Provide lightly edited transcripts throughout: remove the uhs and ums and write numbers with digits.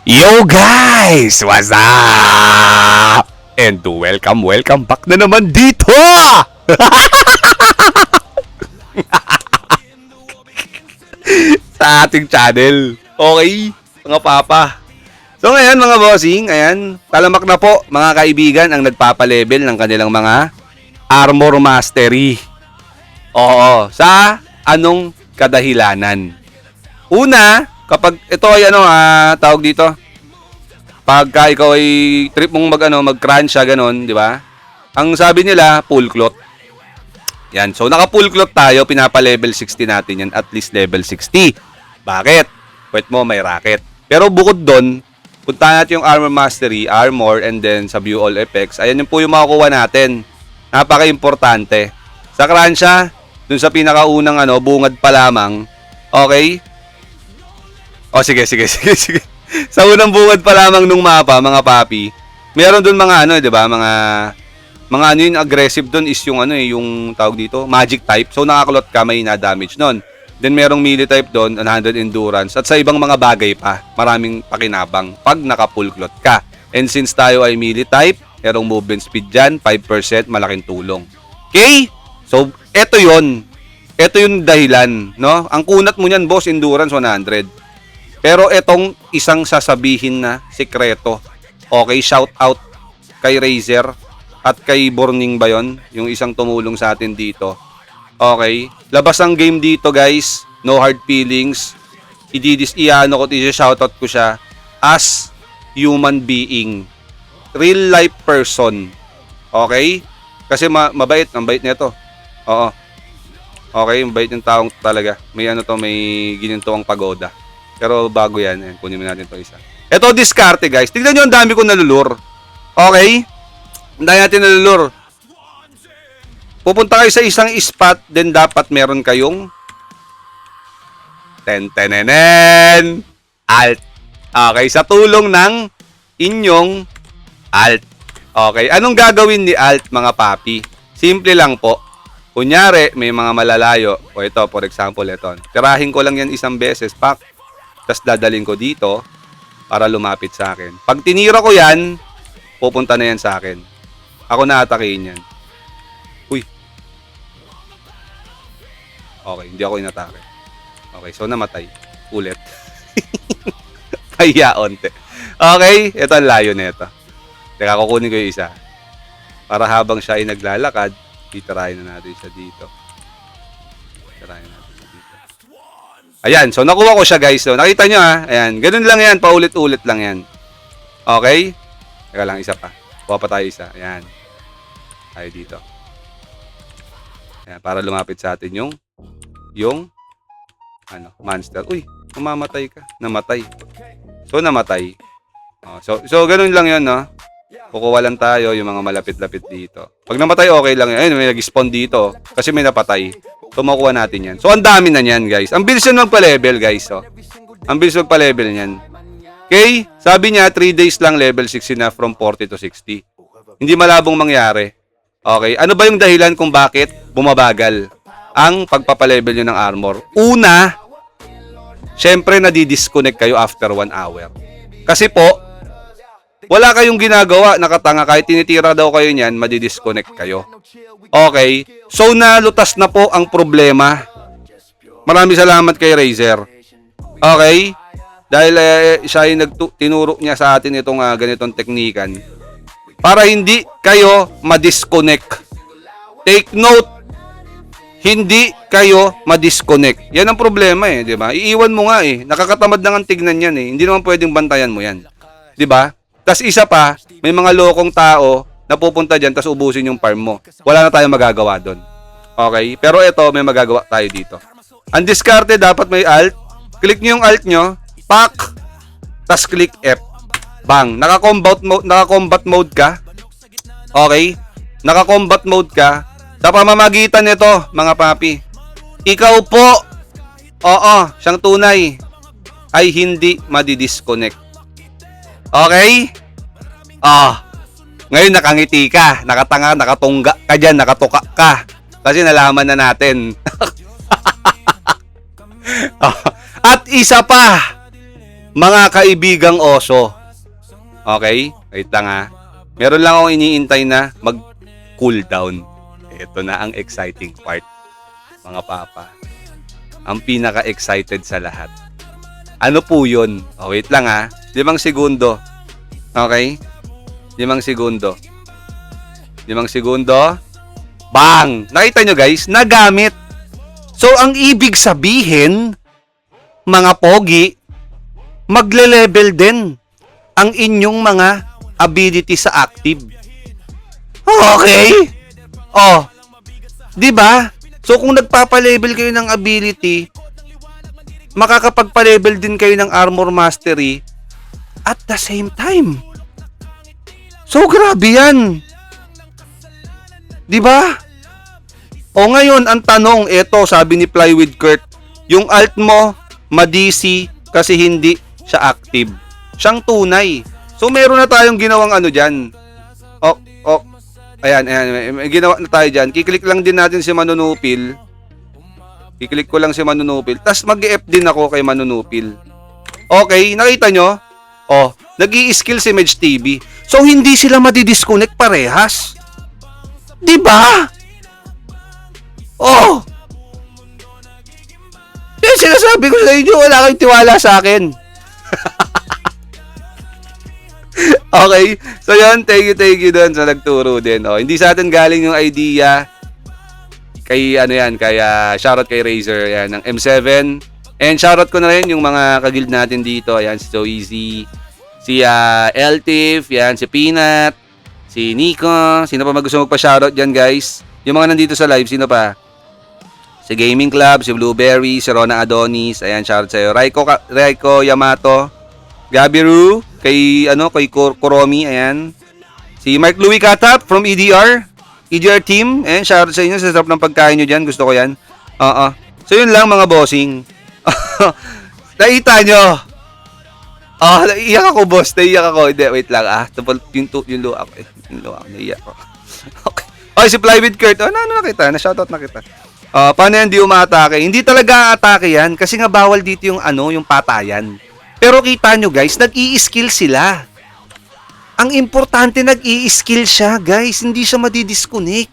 Yo guys! What's up? And welcome back na naman dito! Sa ating channel. Okay, mga papa. So ngayon mga bossing, ayan, talamak na po mga kaibigan ang nagpapalevel ng kanilang mga armor mastery. Oo, sa anong kadahilanan? Una, kapag ito ay tawag dito, pagka ikaw ay trip mong mag-crunch siya, ganon, di ba? Ang sabi nila, full cloth. Yan, so naka-full cloth tayo, pinapa-level 60 natin yan, at least level 60. Bakit? Pwet mo, may racket. Pero bukod doon, punta natin yung armor mastery, armor, and then sa view all effects. Ayan yung po yung makukuha natin. Napaka-importante. Sa cruncha, dun sa pinakaunang bungad pa lamang, okay? O sige. Sa unang bungad pa lamang nung mapa, mga papi, meron doon mga 'di ba? Mga yung aggressive doon is yung yung tawag dito, magic type. So nakaklot ka, may na-damage noon. Then merong melee type doon, 100 endurance, at sa ibang mga bagay pa, maraming pakinabang pag naka-full cloth ka. And since tayo ay melee type, merong movement speed diyan, 5% malaking tulong. Okay? So eto 'yon. Ito yung dahilan, no? Ang kunat mo niyan, boss, endurance 100. Pero etong isang sasabihin na sikreto. Okay, shout out kay Razer at kay Burning ba yun? Yung isang tumulong sa atin dito. Okay, labas ang game dito, guys. No hard feelings. Shoutout ko siya as human being. Real life person. Okay? Kasi mabait, ang bait nito. Oo. Okay, mabait yung taong talaga. May may ginintong pagoda. Pero bago yan, kunin mo natin ito isa. Ito, diskarte guys. Tignan nyo, ang dami kong nalulur. Okay? Ang dami natin nalulur. Pupunta kayo sa isang spot, then dapat meron kayong tentenenen alt. Okay, sa tulong ng inyong alt. Okay, anong gagawin ni alt, mga papi? Simple lang po. Kunyari, may mga malalayo. O ito, for example, ito. Tirahin ko lang yan isang beses, pak. Tapos dadalhin ko dito para lumapit sa akin. Pag tinira ko yan, pupunta na yan sa akin. Ako na atakein yan. Uy. Okay, hindi ako inatake. Okay, so namatay. Ulit. Paya onte. Okay, ito ang layo nito. Teka, kukunin ko yung isa. Para habang siya ay naglalakad, titirahin na natin siya dito. Titirahin natin. Ayan, so nakuha ko siya guys. So, nakita nyo ayan, ganun lang yan, paulit-ulit lang yan. Okay? Teka lang, isa pa. Kuha pa tayo isa. Ayan. Tayo dito. Ayan, para lumapit sa atin yung monster. Uy, mamamatay ka. Namatay. So, namatay. So ganun lang yun, no? Kukuha lang tayo yung mga malapit-lapit dito. Pag namatay, okay lang yan. Ayun, may nag-spawn dito. Kasi may napatay. So, makuha natin yan. So, ang dami na yan, guys. Ang bilis yan magpa-level, guys. So, ang bilis magpa-level yan. Okay? Sabi niya, 3 days lang level 60 na from 40 to 60. Hindi malabong mangyari. Okay? Ano ba yung dahilan kung bakit bumabagal ang pagpapalevel nyo ng armor? Una, syempre, nadidisconnect kayo after 1 hour. Kasi po, wala kayong ginagawa, nakatanga. Kahit tinitira daw kayo niyan, madidisconnect kayo. Okay. So, nalutas na po ang problema. Maraming salamat kay Razer. Okay. Dahil siya ay tinuro niya sa atin itong ganitong teknikan. Para hindi kayo madisconnect. Take note. Hindi kayo madisconnect. Yan ang problema di ba? Iiwan mo nga Nakakatamad na nga tignan yan Hindi naman pwedeng bantayan mo yan. Di ba? Tas isa pa, may mga lokong tao na pupunta dyan tas ubusin yung farm mo. Wala na tayong magagawa doon. Okay? Pero ito, may magagawa tayo dito. Ang diskarte, dapat may alt. Click nyo yung alt nyo. Pak! Tas click F. Bang! Naka-combat mode ka. Okay? Naka-combat mode ka. Sa pamamagitan nito, mga papi, ikaw po, siyang tunay, ay hindi madidisconnect. Okay? Ngayon nakangiti ka, nakatanga, nakatungga ka dyan, nakatuka ka. Kasi nalaman na natin. At isa pa, Mga kaibigang oso. Okay? Wait lang ha. Meron lang akong iniintay na mag-cool down. Ito na ang exciting part. Mga papa. Ang pinaka-excited sa lahat. Ano po yun? Oh, wait lang ha. 5 segundo. Okay? 5 segundo. 5 segundo. Bang! Nakita nyo guys? Nagamit. So, ang ibig sabihin, mga pogi, magle-level din ang inyong mga ability sa active. Okay? Oh. 'Di ba? So, kung nagpapa-level kayo ng ability, makakapagpa-level din kayo ng armor mastery at the same time. So, grabe yan. 'Di ba? O ngayon, ang tanong, eto, sabi ni Plywood Kurt, yung alt mo, ma-DC kasi hindi siya active. Siyang tunay. So, meron na tayong ginawang ano dyan. Ayan. May ginawa na tayo dyan. Kiklik lang din natin si Manunupil. Kiklik ko lang si Manunupil. Tapos mag-e-F din ako kay Manunupil. Okay, nakita nyo? Oh, nag-i-skill si Medj TV. So, hindi sila madi-disconnect parehas. Diba? Oh! Yan sinasabi ko sa inyo, wala kayong tiwala sa akin. Okay, so yun, thank you doon sa nagturo din. Oh, hindi sa atin galing yung idea kay shoutout kay Razer yan ng M7. And shoutout ko na rin yung mga kaguild natin dito. Ayan, si So Easy, si Eltif, yan, si Peanut, si Nico. Sino pa gusto magpa-shoutout diyan, guys? Yung mga nandito sa live, sino pa? Si Gaming Club, si Blueberry, si Rona Adonis. Ayan, shoutout sa iyo. Raiko Yamato, Gabiru, kay Kuromi, ayan. Si Mark Louis Katap from EDR team. Ayan, shoutout sa inyo. Sa sarap ng pagkain nyo dyan. Gusto ko yan. So, yun lang mga bossing. Nakita nyo. Naiiyak ako, boss. Naiiyak ako. Hindi, wait lang. Yung luha ko. Naiiyak ako. Okay. Si Plywood Kurt. Nakita. Na-shoutout na kita. Paano yan di umatake? Hindi talaga atake yan. Kasi nga bawal dito yung patayan. Pero kita nyo guys, nag-i-skill sila. Ang importante, nag-i-skill siya, guys. Hindi siya madi-disconnect.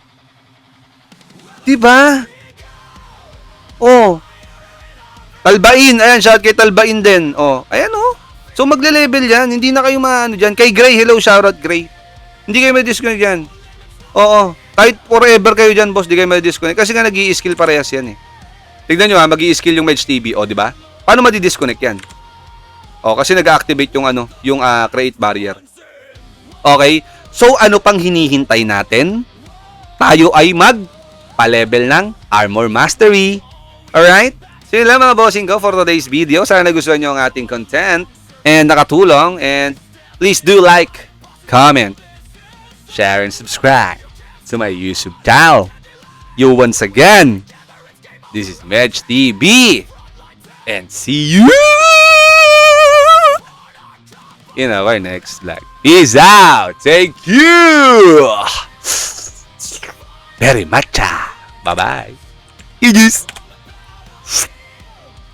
Diba? Oh. Talbain. Ayan, shout kay Talbain din. Oh, ayan oh. So, magle-level yan. Hindi na kayo dyan. Kay Gray, hello, shoutout Gray. Hindi kayo madi-disconnect yan. Oo. Kahit forever kayo dyan, boss, di kayo madi-disconnect. Kasi nga, nag-i-skill parehas yan eh. Tignan nyo mag-i-skill yung Medj TV. Oh, diba? Paano madi-disconnect yan? Kasi nag-activate yung create barrier. Okay? So, ano pang hinihintay natin? Tayo ay pa-level ng Armor Mastery. Alright? So, yun lang mga bossing ko for today's video. Sana nagustuhan nyo ang ating content and nakatulong. And please do like, comment, share, and subscribe to my YouTube channel. You once again, this is Medj TV. And see you in our next vlog. Peace out. Thank you very much. Bye-bye. Yes.